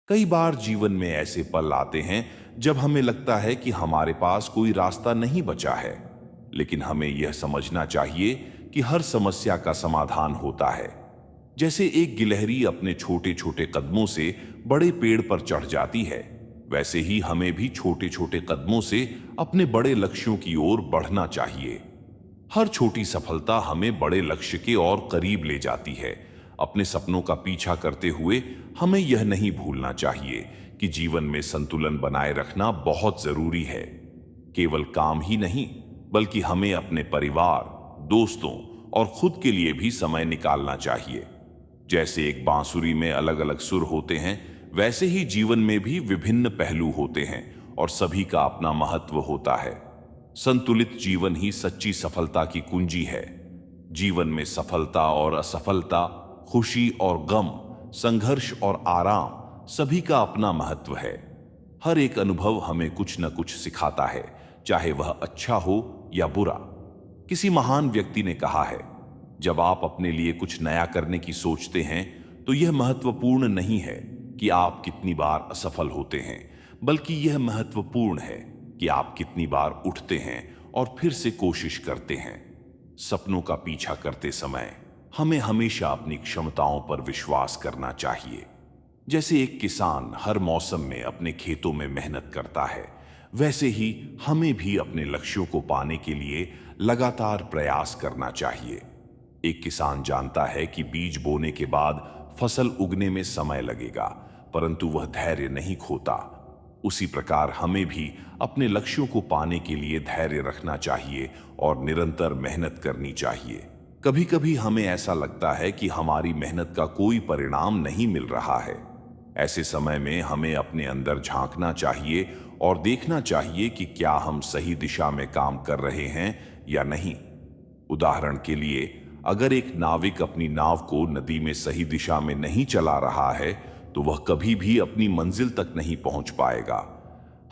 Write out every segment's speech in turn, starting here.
कई बार जीवन में ऐसे पल आते हैं जब हमें लगता है कि हमारे पास कोई रास्ता नहीं बचा है, लेकिन हमें यह समझना चाहिए कि हर समस्या का समाधान होता है। जैसे एक गिलहरी अपने छोटे छोटे कदमों से बड़े पेड़ पर चढ़ जाती है, वैसे ही हमें भी छोटे छोटे कदमों से अपने बड़े लक्ष्यों की ओर बढ़ना चाहिए। हर छोटी सफलता हमें बड़े लक्ष्य के और करीब ले जाती है। अपने सपनों का पीछा करते हुए हमें यह नहीं भूलना चाहिए कि जीवन में संतुलन बनाए रखना बहुत जरूरी है। केवल काम ही नहीं, बल्कि हमें अपने परिवार, दोस्तों और खुद के लिए भी समय निकालना चाहिए। जैसे एक बांसुरी में अलग अलग सुर होते हैं, वैसे ही जीवन में भी विभिन्न पहलू होते हैं और सभी का अपना महत्व होता है। संतुलित जीवन ही सच्ची सफलता की कुंजी है। जीवन में सफलता और असफलता, खुशी और गम, संघर्ष और आराम, सभी का अपना महत्व है। हर एक अनुभव हमें कुछ न कुछ सिखाता है, चाहे वह अच्छा हो या बुरा। किसी महान व्यक्ति ने कहा है, जब आप अपने लिए कुछ नया करने की सोचते हैं तो यह महत्वपूर्ण नहीं है कि आप कितनी बार असफल होते हैं, बल्कि यह महत्वपूर्ण है कि आप कितनी बार उठते हैं और फिर से कोशिश करते हैं। सपनों का पीछा करते समय हमें हमेशा अपनी क्षमताओं पर विश्वास करना चाहिए। जैसे एक किसान हर मौसम में अपने खेतों में मेहनत करता है, वैसे ही हमें भी अपने लक्ष्यों को पाने के लिए लगातार प्रयास करना चाहिए। एक किसान जानता है कि बीज बोने के बाद फसल उगने में समय लगेगा, परंतु वह धैर्य नहीं खोता। उसी प्रकार हमें भी अपने लक्ष्यों को पाने के लिए धैर्य रखना चाहिए और निरंतर मेहनत करनी चाहिए। कभी कभी हमें ऐसा लगता है कि हमारी मेहनत का कोई परिणाम नहीं मिल रहा है। ऐसे समय में हमें अपने अंदर झांकना चाहिए और देखना चाहिए कि क्या हम सही दिशा में काम कर रहे हैं या नहीं। उदाहरण के लिए, अगर एक नाविक अपनी नाव को नदी में सही दिशा में नहीं चला रहा है, तो वह कभी भी अपनी मंजिल तक नहीं पहुंच पाएगा।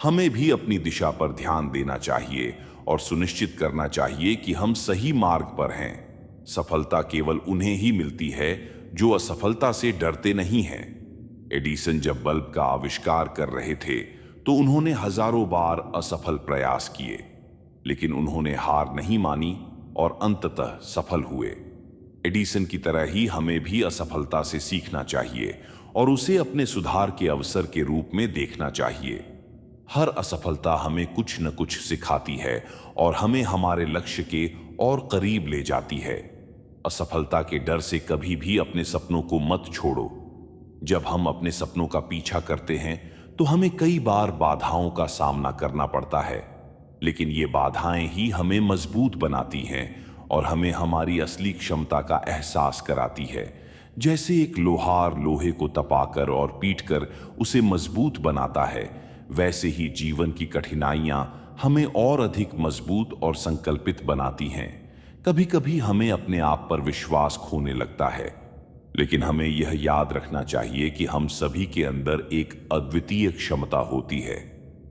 हमें भी अपनी दिशा पर ध्यान देना चाहिए और सुनिश्चित करना चाहिए कि हम सही मार्ग पर हैं। सफलता केवल उन्हें ही मिलती है जो असफलता से डरते नहीं हैं। एडिसन जब बल्ब का आविष्कार कर रहे थे, तो उन्होंने हजारों बार असफल प्रयास किए, लेकिन उन्होंने हार नहीं मानी और अंततः सफल हुए। एडिसन की तरह ही हमें भी असफलता से सीखना चाहिए और उसे अपने सुधार के अवसर के रूप में देखना चाहिए। हर असफलता हमें कुछ न कुछ सिखाती है और हमें हमारे लक्ष्य के और करीब ले जाती है। असफलता के डर से कभी भी अपने सपनों को मत छोड़ो। जब हम अपने सपनों का पीछा करते हैं तो हमें कई बार बाधाओं का सामना करना पड़ता है, लेकिन ये बाधाएं ही हमें मजबूत बनाती हैं और हमें हमारी असली क्षमता का एहसास कराती है। जैसे एक लोहार लोहे को तपाकर और पीटकर उसे मजबूत बनाता है, वैसे ही जीवन की कठिनाइयां हमें और अधिक मजबूत और संकल्पित बनाती हैं। कभी कभी हमें अपने आप पर विश्वास खोने लगता है, लेकिन हमें यह याद रखना चाहिए कि हम सभी के अंदर एक अद्वितीय क्षमता होती है।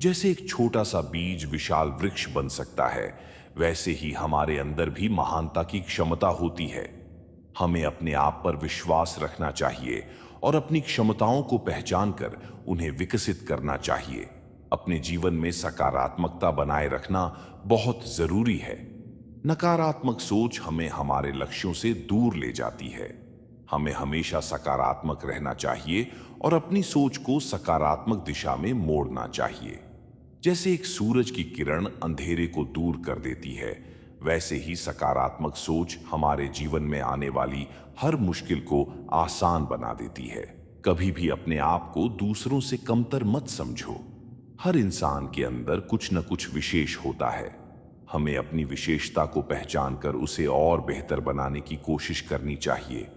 जैसे एक छोटा सा बीज विशाल वृक्ष बन सकता है, वैसे ही हमारे अंदर भी महानता की क्षमता होती है। हमें अपने आप पर विश्वास रखना चाहिए और अपनी क्षमताओं को पहचान कर उन्हें विकसित करना चाहिए। अपने जीवन में सकारात्मकता बनाए रखना बहुत जरूरी है। नकारात्मक सोच हमें हमारे लक्ष्यों से दूर ले जाती है। हमें हमेशा सकारात्मक रहना चाहिए और अपनी सोच को सकारात्मक दिशा में मोड़ना चाहिए। जैसे एक सूरज की किरण अंधेरे को दूर कर देती है, वैसे ही सकारात्मक सोच हमारे जीवन में आने वाली हर मुश्किल को आसान बना देती है। कभी भी अपने आप को दूसरों से कमतर मत समझो। हर इंसान के अंदर कुछ न कुछ विशेष होता है। हमें अपनी विशेषता को पहचान कर उसे और बेहतर बनाने की कोशिश करनी चाहिए।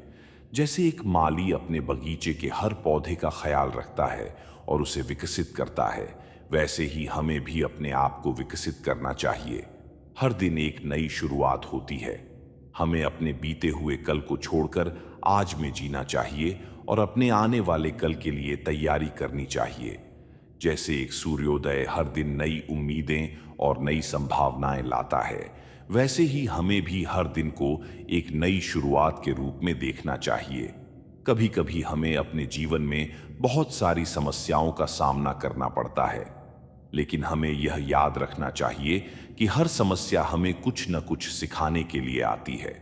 जैसे एक माली अपने बगीचे के हर पौधे का ख्याल रखता है और उसे विकसित करता है, वैसे ही हमें भी अपने आप को विकसित करना चाहिए। हर दिन एक नई शुरुआत होती है। हमें अपने बीते हुए कल को छोड़कर आज में जीना चाहिए और अपने आने वाले कल के लिए तैयारी करनी चाहिए। जैसे एक सूर्योदय हर दिन नई उम्मीदें और नई संभावनाएं लाता है, वैसे ही हमें भी हर दिन को एक नई शुरुआत के रूप में देखना चाहिए। कभी कभी हमें अपने जीवन में बहुत सारी समस्याओं का सामना करना पड़ता है, लेकिन हमें यह याद रखना चाहिए कि हर समस्या हमें कुछ न कुछ सिखाने के लिए आती है।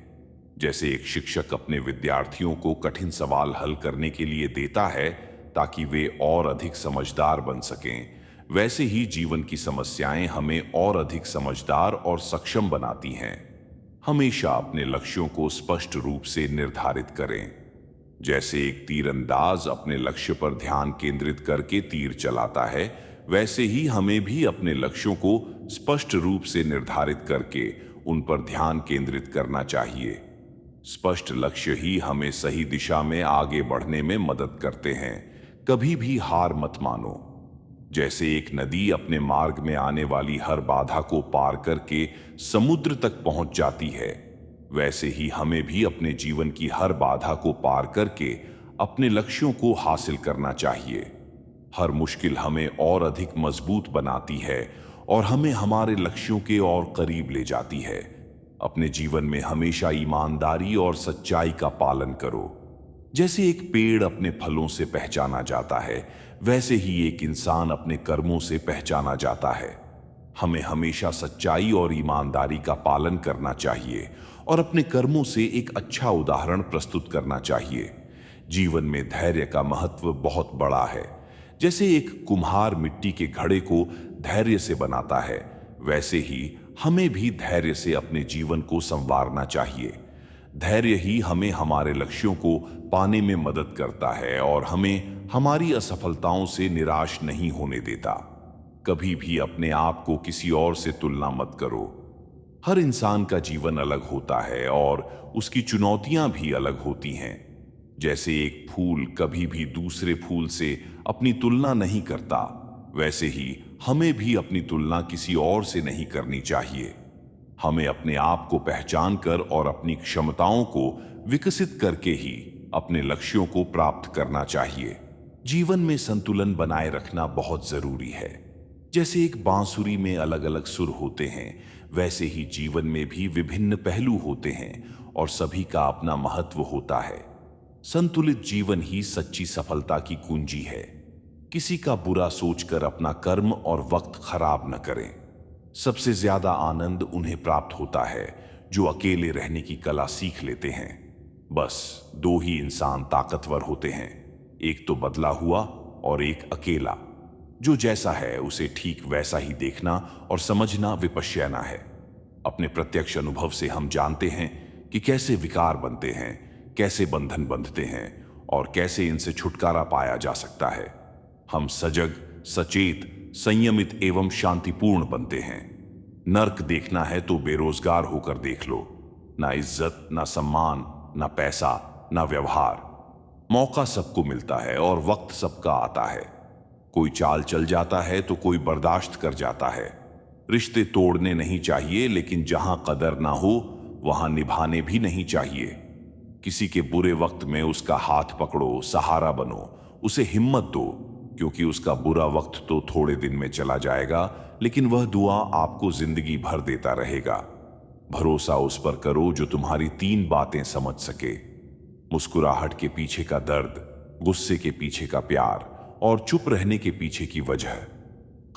जैसे एक शिक्षक अपने विद्यार्थियों को कठिन सवाल हल करने के लिए देता है ताकि वे और अधिक समझदार बन सकें, वैसे ही जीवन की समस्याएं हमें और अधिक समझदार और सक्षम बनाती हैं। हमेशा अपने लक्ष्यों को स्पष्ट रूप से निर्धारित करें। जैसे एक तीरंदाज अपने लक्ष्य पर ध्यान केंद्रित करके तीर चलाता है, वैसे ही हमें भी अपने लक्ष्यों को स्पष्ट रूप से निर्धारित करके उन पर ध्यान केंद्रित करना चाहिए। स्पष्ट लक्ष्य ही हमें सही दिशा में आगे बढ़ने में मदद करते हैं। कभी भी हार मत मानो। जैसे एक नदी अपने मार्ग में आने वाली हर बाधा को पार करके समुद्र तक पहुंच जाती है, वैसे ही हमें भी अपने जीवन की हर बाधा को पार करके अपने लक्ष्यों को हासिल करना चाहिए। हर मुश्किल हमें और अधिक मजबूत बनाती है और हमें हमारे लक्ष्यों के और करीब ले जाती है। अपने जीवन में हमेशा ईमानदारी और सच्चाई का पालन करो। जैसे एक पेड़ अपने फलों से पहचाना जाता है, वैसे ही एक इंसान अपने कर्मों से पहचाना जाता है। हमें हमेशा सच्चाई और ईमानदारी का पालन करना चाहिए और अपने कर्मों से एक अच्छा उदाहरण प्रस्तुत करना चाहिए। जीवन में धैर्य का महत्व बहुत बड़ा है। जैसे एक कुम्हार मिट्टी के घड़े को धैर्य से बनाता है, वैसे ही हमें भी धैर्य से अपने जीवन को संवारना चाहिए। धैर्य ही हमें हमारे लक्ष्यों को पाने में मदद करता है और हमें हमारी असफलताओं से निराश नहीं होने देता। कभी भी अपने आप को किसी और से तुलना मत करो। हर इंसान का जीवन अलग होता है और उसकी चुनौतियां भी अलग होती हैं। जैसे एक फूल कभी भी दूसरे फूल से अपनी तुलना नहीं करता, वैसे ही हमें भी अपनी तुलना किसी और से नहीं करनी चाहिए। हमें अपने आप को पहचान कर और अपनी क्षमताओं को विकसित करके ही अपने लक्ष्यों को प्राप्त करना चाहिए। जीवन में संतुलन बनाए रखना बहुत जरूरी है। जैसे एक बांसुरी में अलग अलग सुर होते हैं, वैसे ही जीवन में भी विभिन्न पहलू होते हैं और सभी का अपना महत्व होता है। संतुलित जीवन ही सच्ची सफलता की कुंजी है। किसी का बुरा सोचकर अपना कर्म और वक्त खराब न करें। सबसे ज्यादा आनंद उन्हें प्राप्त होता है जो अकेले रहने की कला सीख लेते हैं। बस दो ही इंसान ताकतवर होते हैं, एक तो बदला हुआ और एक अकेला। जो जैसा है उसे ठीक वैसा ही देखना और समझना विपश्यना है। अपने प्रत्यक्ष अनुभव से हम जानते हैं कि कैसे विकार बनते हैं, कैसे बंधन बंधते हैं और कैसे इनसे छुटकारा पाया जा सकता है। हम सजग, सचेत, संयमित एवं शांतिपूर्ण बनते हैं। नर्क देखना है तो बेरोजगार होकर देख लो। ना इज्जत, ना सम्मान, ना पैसा, ना व्यवहार। मौका सबको मिलता है और वक्त सबका आता है। कोई चाल चल जाता है तो कोई बर्दाश्त कर जाता है। रिश्ते तोड़ने नहीं चाहिए, लेकिन जहां कदर ना हो वहां निभाने भी नहीं चाहिए। किसी के बुरे वक्त में उसका हाथ पकड़ो, सहारा बनो, उसे हिम्मत दो, क्योंकि उसका बुरा वक्त तो थोड़े दिन में चला जाएगा, लेकिन वह दुआ आपको जिंदगी भर देता रहेगा। भरोसा उस पर करो जो तुम्हारी 3 बातें समझ सके। मुस्कुराहट के पीछे का दर्द, गुस्से के पीछे का प्यार और चुप रहने के पीछे की वजह।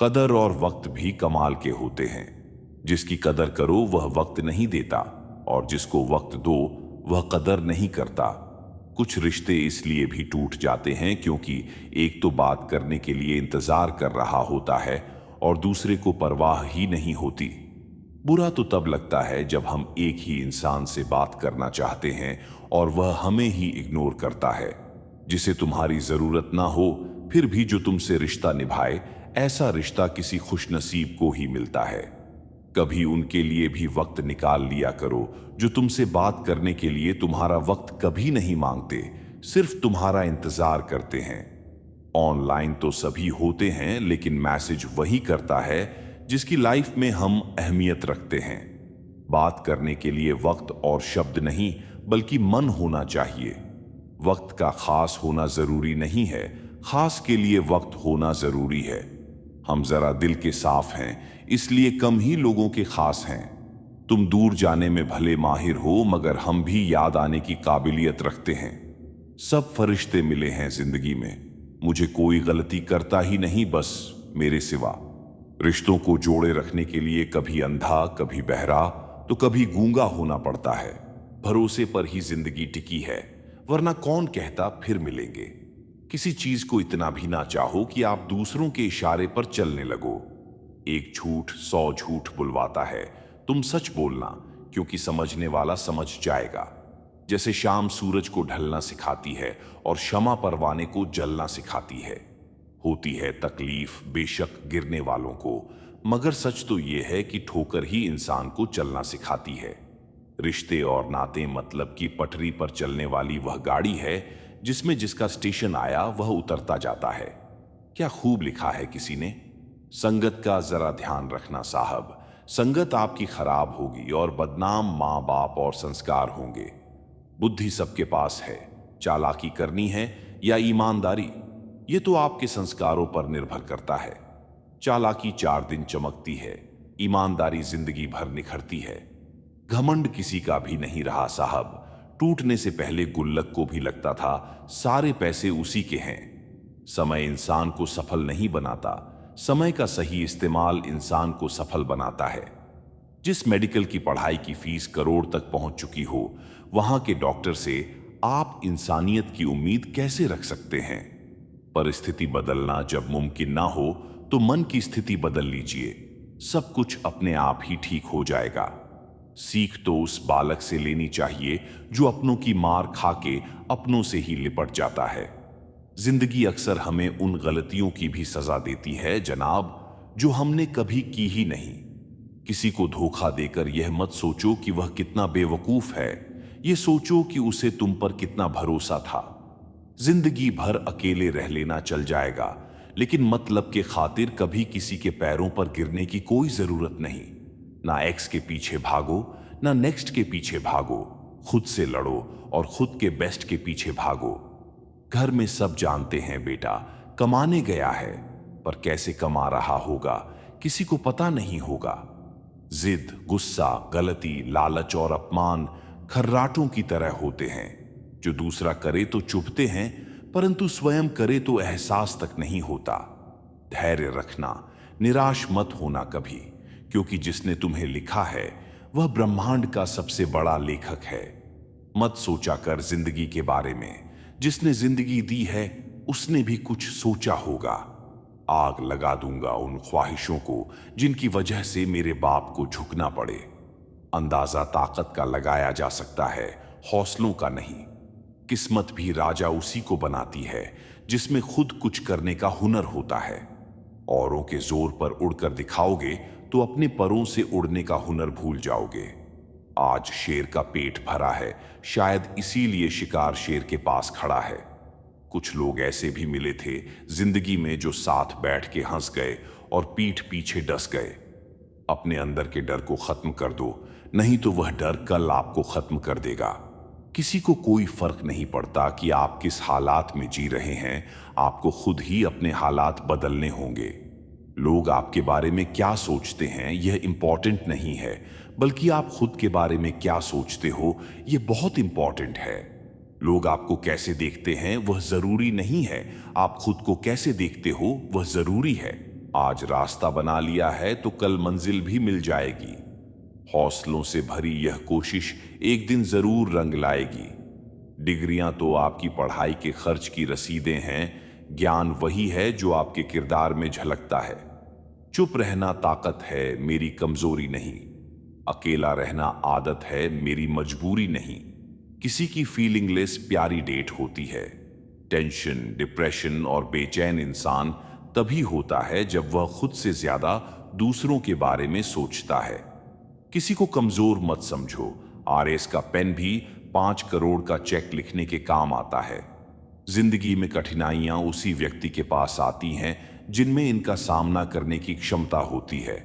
कदर और वक्त भी कमाल के होते हैं। जिसकी कदर करो वह वक्त नहीं देता और जिसको वक्त दो वह कदर नहीं करता। कुछ रिश्ते इसलिए भी टूट जाते हैं क्योंकि एक तो बात करने के लिए इंतजार कर रहा होता है और दूसरे को परवाह ही नहीं होती। बुरा तो तब लगता है जब हम एक ही इंसान से बात करना चाहते हैं और वह हमें ही इग्नोर करता है। जिसे तुम्हारी जरूरत ना हो फिर भी जो तुमसे रिश्ता निभाए, ऐसा रिश्ता किसी खुशनसीब को ही मिलता है। कभी उनके लिए भी वक्त निकाल लिया करो जो तुमसे बात करने के लिए तुम्हारा वक्त कभी नहीं मांगते, सिर्फ तुम्हारा इंतजार करते हैं। ऑनलाइन तो सभी होते हैं, लेकिन मैसेज वही करता है जिसकी लाइफ में हम अहमियत रखते हैं। बात करने के लिए वक्त और शब्द नहीं बल्कि मन होना चाहिए। वक्त का खास होना जरूरी नहीं है, खास के लिए वक्त होना जरूरी है। हम जरा दिल के साफ हैं, इसलिए कम ही लोगों के खास हैं। तुम दूर जाने में भले माहिर हो, मगर हम भी याद आने की काबिलियत रखते हैं। सब फरिश्ते मिले हैं जिंदगी में, मुझे कोई गलती करता ही नहीं बस मेरे सिवा। रिश्तों को जोड़े रखने के लिए कभी अंधा, कभी बहरा, तो कभी गूंगा होना पड़ता है। भरोसे पर ही जिंदगी टिकी है, वरना कौन कहता फिर मिलेंगे। किसी चीज को इतना भी ना चाहो कि आप दूसरों के इशारे पर चलने लगो। एक झूठ 100 झूठ बुलवाता है। तुम सच बोलना, क्योंकि समझने वाला समझ जाएगा। जैसे शाम सूरज को ढलना सिखाती है और शमा परवाने को जलना सिखाती है। होती है तकलीफ बेशक गिरने वालों को, मगर सच तो यह है कि ठोकर ही इंसान को चलना सिखाती है। रिश्ते और नाते मतलब की पटरी पर चलने वाली वह गाड़ी है जिसमें जिसका स्टेशन आया वह उतरता जाता है। क्या खूब लिखा है किसी ने, संगत का जरा ध्यान रखना साहब, संगत आपकी खराब होगी और बदनाम माँ बाप और संस्कार होंगे। बुद्धि सबके पास है, चालाकी करनी है या ईमानदारी, ये तो आपके संस्कारों पर निर्भर करता है। चालाकी 4 दिन चमकती है, ईमानदारी जिंदगी भर निखरती है। घमंड किसी का भी नहीं रहा साहब, टूटने से पहले गुल्लक को भी लगता था सारे पैसे उसी के हैं। समय इंसान को सफल नहीं बनाता, समय का सही इस्तेमाल इंसान को सफल बनाता है। जिस मेडिकल की पढ़ाई की फीस करोड़ तक पहुंच चुकी हो, वहां के डॉक्टर से आप इंसानियत की उम्मीद कैसे रख सकते हैं। परिस्थिति बदलना जब मुमकिन ना हो तो मन की स्थिति बदल लीजिए, सब कुछ अपने आप ही ठीक हो जाएगा। सीख तो उस बालक से लेनी चाहिए जो अपनों की मार खा के अपनों से ही लिपट जाता है। जिंदगी अक्सर हमें उन गलतियों की भी सजा देती है जनाब, जो हमने कभी की ही नहीं। किसी को धोखा देकर यह मत सोचो कि वह कितना बेवकूफ है, यह सोचो कि उसे तुम पर कितना भरोसा था। जिंदगी भर अकेले रह लेना चल जाएगा, लेकिन मतलब के खातिर कभी किसी के पैरों पर गिरने की कोई जरूरत नहीं। ना एक्स के पीछे भागो, ना नेक्स्ट के पीछे भागो, खुद से लड़ो और खुद के बेस्ट के पीछे भागो। घर में सब जानते हैं बेटा कमाने गया है, पर कैसे कमा रहा होगा किसी को पता नहीं होगा। जिद, गुस्सा, गलती, लालच और अपमान खर्राटों की तरह होते हैं, जो दूसरा करे तो चुभते हैं, परंतु स्वयं करे तो एहसास तक नहीं होता। धैर्य रखना, निराश मत होना कभी, क्योंकि जिसने तुम्हें लिखा है वह ब्रह्मांड का सबसे बड़ा लेखक है। मत सोचा कर जिंदगी के बारे में, जिसने जिंदगी दी है उसने भी कुछ सोचा होगा। आग लगा दूंगा उन ख्वाहिशों को जिनकी वजह से मेरे बाप को झुकना पड़े। अंदाजा ताकत का लगाया जा सकता है, हौसलों का नहीं। किस्मत भी राजा उसी को बनाती है जिसमें खुद कुछ करने का हुनर होता है। औरों के जोर पर उड़कर दिखाओगे तो अपने परों से उड़ने का हुनर भूल जाओगे। आज शेर का पेट भरा है, शायद इसीलिए शिकार शेर के पास खड़ा है। कुछ लोग ऐसे भी मिले थे जिंदगी में जो साथ बैठ के हंस गए और पीठ पीछे डस गए। अपने अंदर के डर को खत्म कर दो, नहीं तो वह डर कल आपको खत्म कर देगा। किसी को कोई फर्क नहीं पड़ता कि आप किस हालात में जी रहे हैं, आपको खुद ही अपने हालात बदलने होंगे। लोग आपके बारे में क्या सोचते हैं यह इंपॉर्टेंट नहीं है, बल्कि आप खुद के बारे में क्या सोचते हो यह बहुत इंपॉर्टेंट है। लोग आपको कैसे देखते हैं वह जरूरी नहीं है, आप खुद को कैसे देखते हो वह जरूरी है। आज रास्ता बना लिया है तो कल मंजिल भी मिल जाएगी। हौसलों से भरी यह कोशिश एक दिन जरूर रंग लाएगी। डिग्रियां तो आपकी पढ़ाई के खर्च की रसीदें हैं, ज्ञान वही है जो आपके किरदार में झलकता है। चुप रहना ताकत है, मेरी कमजोरी नहीं। अकेला रहना आदत है, मेरी मजबूरी नहीं। किसी की फीलिंगलेस प्यारी डेट होती है। टेंशन, डिप्रेशन और बेचैन इंसान तभी होता है जब वह खुद से ज्यादा दूसरों के बारे में सोचता है। किसी को कमजोर मत समझो, आरएस का पेन भी 5 करोड़ का चेक लिखने के काम आता है। जिंदगी में कठिनाइयां उसी व्यक्ति के पास आती हैं जिनमें इनका सामना करने की क्षमता होती है।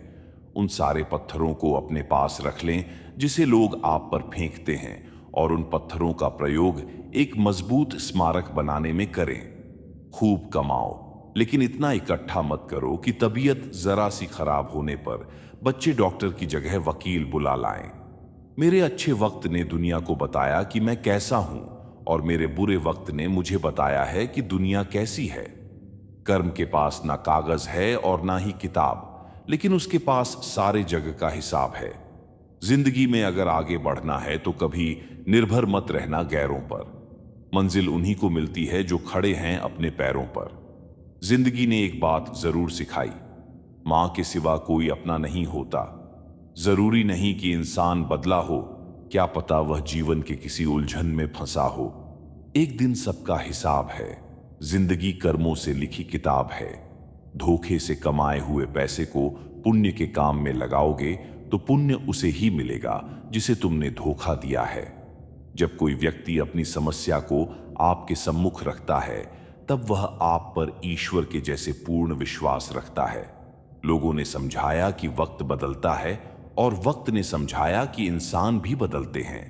उन सारे पत्थरों को अपने पास रख लें जिसे लोग आप पर फेंकते हैं, और उन पत्थरों का प्रयोग एक मजबूत स्मारक बनाने में करें। खूब कमाओ, लेकिन इतना इकट्ठा मत करो कि तबीयत जरा सी खराब होने पर बच्चे डॉक्टर की जगह वकील बुला लाएं। मेरे अच्छे वक्त ने दुनिया को बताया कि मैं कैसा हूं और मेरे बुरे वक्त ने मुझे बताया है कि दुनिया कैसी है। कर्म के पास ना कागज है और ना ही किताब, लेकिन उसके पास सारे जग का हिसाब है। जिंदगी में अगर आगे बढ़ना है तो कभी निर्भर मत रहना गैरों पर। मंजिल उन्हीं को मिलती है जो खड़े हैं अपने पैरों पर। जिंदगी ने एक बात जरूर सिखाई, मां के सिवा कोई अपना नहीं होता। जरूरी नहीं कि इंसान बदला हो, क्या पता वह जीवन के किसी उलझन में फंसा हो। एक दिन सबका हिसाब है। जिंदगी कर्मों से लिखी किताब है। धोखे से कमाए हुए पैसे को पुण्य के काम में लगाओगे तो पुण्य उसे ही मिलेगा जिसे तुमने धोखा दिया है। जब कोई व्यक्ति अपनी समस्या को आपके सम्मुख रखता है, तब वह आप पर ईश्वर के जैसे पूर्ण विश्वास रखता है। लोगों ने समझाया कि वक्त बदलता है और वक्त ने समझाया कि इंसान भी बदलते हैं।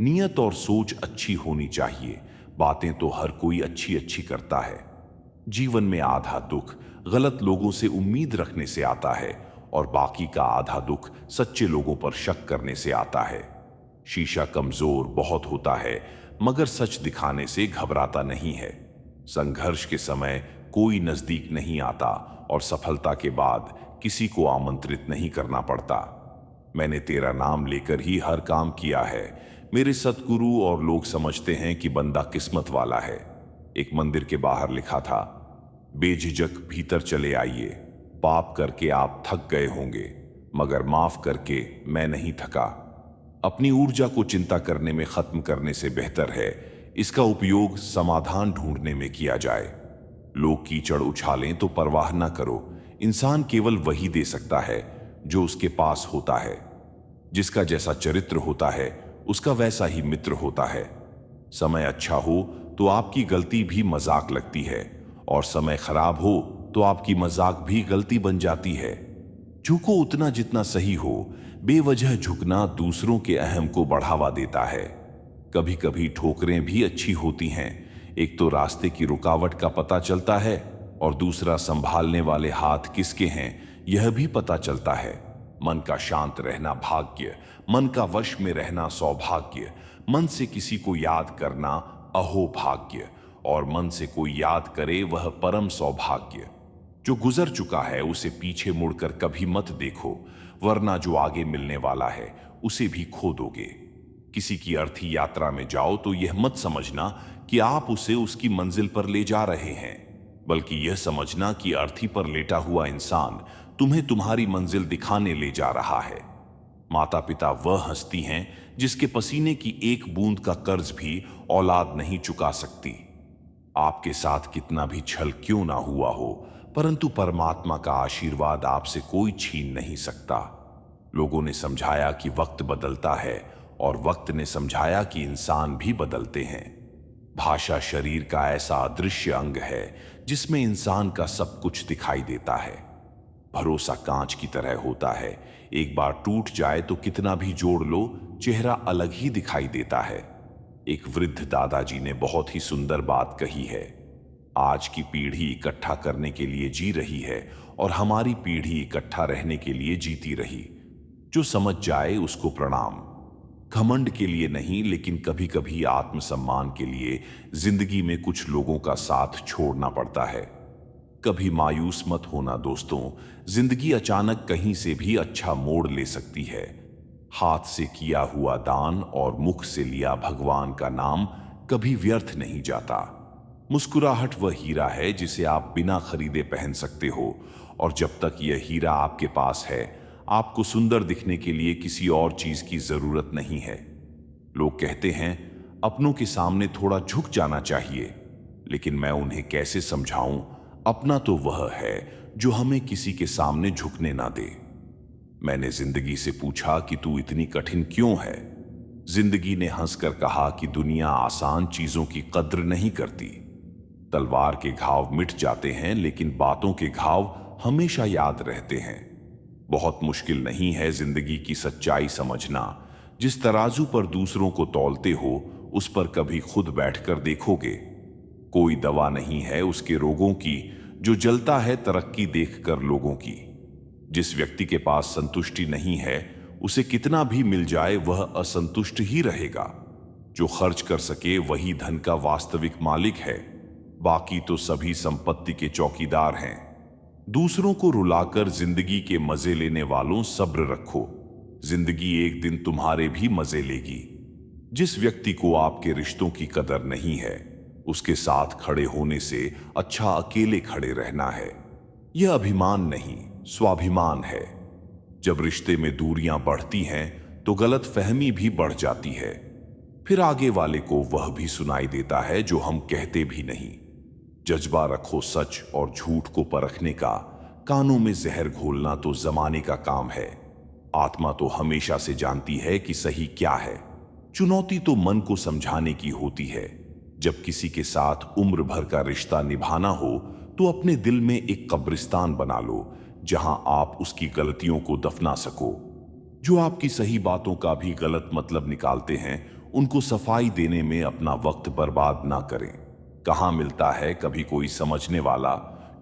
नियत और सोच अच्छी होनी चाहिए। बातें तो हर कोई अच्छी अच्छी करता है। जीवन में आधा दुख गलत लोगों से उम्मीद रखने से आता है और बाकी का आधा दुख सच्चे लोगों पर शक करने से आता है। शीशा कमजोर बहुत होता है, मगर सच दिखाने से घबराता नहीं है। संघर्ष के समय कोई नजदीक नहीं आता और सफलता के बाद किसी को आमंत्रित नहीं करना पड़ता। मैंने तेरा नाम लेकर ही हर काम किया है। मेरे सतगुरु और लोग समझते हैं कि बंदा किस्मत वाला है। एक मंदिर के बाहर लिखा था, बेझिझक भीतर चले आइए। पाप करके आप थक गए होंगे, मगर माफ करके मैं नहीं थका। अपनी ऊर्जा को चिंता करने में खत्म करने से बेहतर है इसका उपयोग समाधान ढूंढने में किया जाए। लोग कीचड़ उछालें तो परवाह ना करो। इंसान केवल वही दे सकता है जो उसके पास होता है। जिसका जैसा चरित्र होता है उसका वैसा ही मित्र होता है। समय अच्छा हो तो आपकी गलती भी मजाक लगती है, और समय खराब हो तो आपकी मजाक भी गलती बन जाती है। झुको उतना जितना सही हो। बेवजह झुकना दूसरों के अहम को बढ़ावा देता है। कभी कभी ठोकरें भी अच्छी होती हैं। एक तो रास्ते की रुकावट का पता चलता है और दूसरा संभालने वाले हाथ किसके हैं यह भी पता चलता है। मन का शांत रहना भाग्य, मन का वश में रहना सौभाग्य, मन से किसी को याद करना अहो भाग्य, और मन से कोई याद करे वह परम सौभाग्य। जो गुजर चुका है उसे पीछे मुड़कर कभी मत देखो, वरना जो आगे मिलने वाला है उसे भी खो दोगे। किसी की अर्थी यात्रा में जाओ तो यह मत समझना कि आप उसे उसकी मंजिल पर ले जा रहे हैं, बल्कि यह समझना कि अर्थी पर लेटा हुआ इंसान तुम्हें तुम्हारी मंजिल दिखाने ले जा रहा है। माता पिता वह हस्ती हैं जिसके पसीने की एक बूंद का कर्ज भी औलाद नहीं चुका सकती। आपके साथ कितना भी छल क्यों ना हुआ हो, परंतु परमात्मा का आशीर्वाद आपसे कोई छीन नहीं सकता। लोगों ने समझाया कि वक्त बदलता है और वक्त ने समझाया कि इंसान भी बदलते हैं। भाषा शरीर का ऐसा अदृश्य अंग है जिसमें इंसान का सब कुछ दिखाई देता है। भरोसा कांच की तरह होता है, एक बार टूट जाए तो कितना भी जोड़ लो चेहरा अलग ही दिखाई देता है। एक वृद्ध दादाजी ने बहुत ही सुंदर बात कही है, आज की पीढ़ी इकट्ठा करने के लिए जी रही है और हमारी पीढ़ी इकट्ठा रहने के लिए जीती रही। जो समझ जाए उसको प्रणाम। घमंड के लिए नहीं, लेकिन कभी कभी आत्मसम्मान के लिए जिंदगी में कुछ लोगों का साथ छोड़ना पड़ता है। कभी मायूस मत होना दोस्तों, जिंदगी अचानक कहीं से भी अच्छा मोड़ ले सकती है। हाथ से किया हुआ दान और मुख से लिया भगवान का नाम कभी व्यर्थ नहीं जाता। मुस्कुराहट वह हीरा है जिसे आप बिना खरीदे पहन सकते हो, और जब तक यह हीरा आपके पास है आपको सुंदर दिखने के लिए किसी और चीज की जरूरत नहीं है। लोग कहते हैं अपनों के सामने थोड़ा झुक जाना चाहिए, लेकिन मैं उन्हें कैसे समझाऊं, अपना तो वह है जो हमें किसी के सामने झुकने ना दे। मैंने जिंदगी से पूछा कि तू इतनी कठिन क्यों है। जिंदगी ने हंसकर कहा कि दुनिया आसान चीजों की कद्र नहीं करती। तलवार के घाव मिट जाते हैं, लेकिन बातों के घाव हमेशा याद रहते हैं। बहुत मुश्किल नहीं है जिंदगी की सच्चाई समझना। जिस तराजू पर दूसरों को तौलते हो उस पर कभी खुद बैठकर देखोगे। कोई दवा नहीं है उसके रोगों की जो जलता है तरक्की देखकर लोगों की। जिस व्यक्ति के पास संतुष्टि नहीं है उसे कितना भी मिल जाए वह असंतुष्ट ही रहेगा। जो खर्च कर सके वही धन का वास्तविक मालिक है, बाकी तो सभी संपत्ति के चौकीदार हैं। दूसरों को रुलाकर जिंदगी के मजे लेने वालों, सब्र रखो, जिंदगी एक दिन तुम्हारे भी मजे लेगी। जिस व्यक्ति को आपके रिश्तों की कदर नहीं है, उसके साथ खड़े होने से अच्छा अकेले खड़े रहना है। यह अभिमान नहीं, स्वाभिमान है। जब रिश्ते में दूरियां बढ़ती हैं तो गलतफहमी भी बढ़ जाती है। फिर आगे वाले को वह भी सुनाई देता है जो हम कहते भी नहीं। जज्बा रखो सच और झूठ को परखने का, कानों में जहर घोलना तो जमाने का काम है। आत्मा तो हमेशा से जानती है कि सही क्या है। चुनौती तो मन को समझाने की होती है। जब किसी के साथ उम्र भर का रिश्ता निभाना हो तो अपने दिल में एक कब्रिस्तान बना लो, जहां आप उसकी गलतियों को दफना सको। जो आपकी सही बातों का भी गलत मतलब निकालते हैं, उनको सफाई देने में अपना वक्त बर्बाद ना करें। कहाँ मिलता है कभी कोई समझने वाला,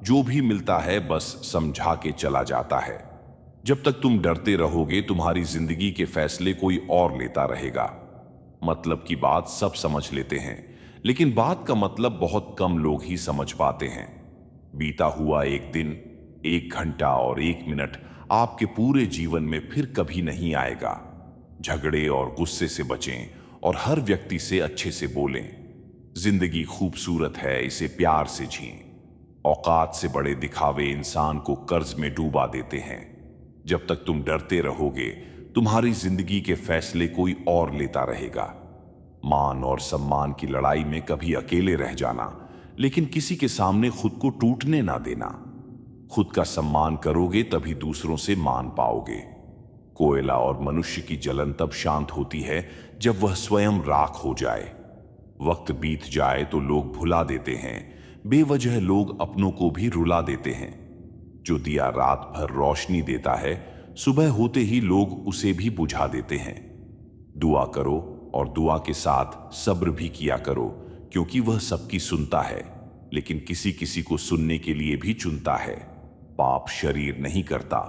जो भी मिलता है बस समझा के चला जाता है। जब तक तुम डरते रहोगे, तुम्हारी जिंदगी के फैसले कोई और लेता रहेगा। मतलब की बात सब समझ लेते हैं, लेकिन बात का मतलब बहुत कम लोग ही समझ पाते हैं। बीता हुआ एक दिन, एक घंटा और एक मिनट आपके पूरे जीवन में फिर कभी नहीं आएगा। झगड़े और गुस्से से बचें और हर व्यक्ति से अच्छे से बोलें। जिंदगी खूबसूरत है, इसे प्यार से जिएं। औकात से बड़े दिखावे इंसान को कर्ज में डूबा देते हैं। जब तक तुम डरते रहोगे, तुम्हारी जिंदगी के फैसले कोई और लेता रहेगा। मान और सम्मान की लड़ाई में कभी अकेले रह जाना, लेकिन किसी के सामने खुद को टूटने ना देना। खुद का सम्मान करोगे तभी दूसरों से मान पाओगे। कोयला और मनुष्य की जलन तब शांत होती है जब वह स्वयं राख हो जाए। वक्त बीत जाए तो लोग भुला देते हैं, बेवजह लोग अपनों को भी रुला देते हैं। जो दिया रात भर रोशनी देता है, सुबह होते ही लोग उसे भी बुझा देते हैं। दुआ करो और दुआ के साथ सब्र भी किया करो, क्योंकि वह सबकी सुनता है, लेकिन किसी किसी को सुनने के लिए भी चुनता है। पाप शरीर नहीं करता,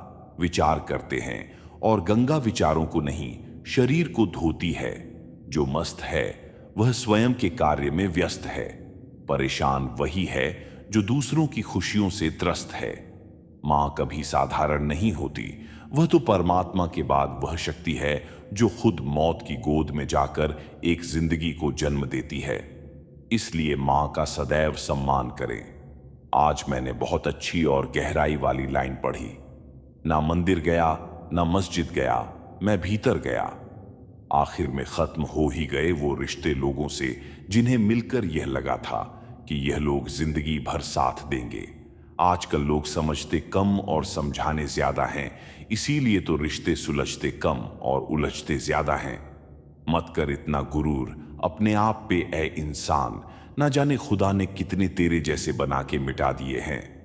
विचार करते हैं, और गंगा विचारों को नहीं, शरीर को धोती है। जो मस्त है वह स्वयं के कार्य में व्यस्त है। परेशान वही है जो दूसरों की खुशियों से त्रस्त है। मां कभी साधारण नहीं होती, वह तो परमात्मा के बाद वह शक्ति है जो खुद मौत की गोद में जाकर एक जिंदगी को जन्म देती है। इसलिए मां का सदैव सम्मान करें। आज मैंने बहुत अच्छी और गहराई वाली लाइन पढ़ी। ना मंदिर गया, ना मस्जिद गया, मैं भीतर गया। आखिर में खत्म हो ही गए वो रिश्ते लोगों से जिन्हें मिलकर यह लगा था कि यह लोग जिंदगी भर साथ देंगे। आजकल लोग समझते कम और समझाने ज्यादा हैं, इसीलिए तो रिश्ते सुलझते कम और उलझते ज्यादा हैं। मत कर इतना गुरूर अपने आप पे, ए इंसान। ना जाने खुदा ने कितने तेरे जैसे बना के मिटा दिए हैं।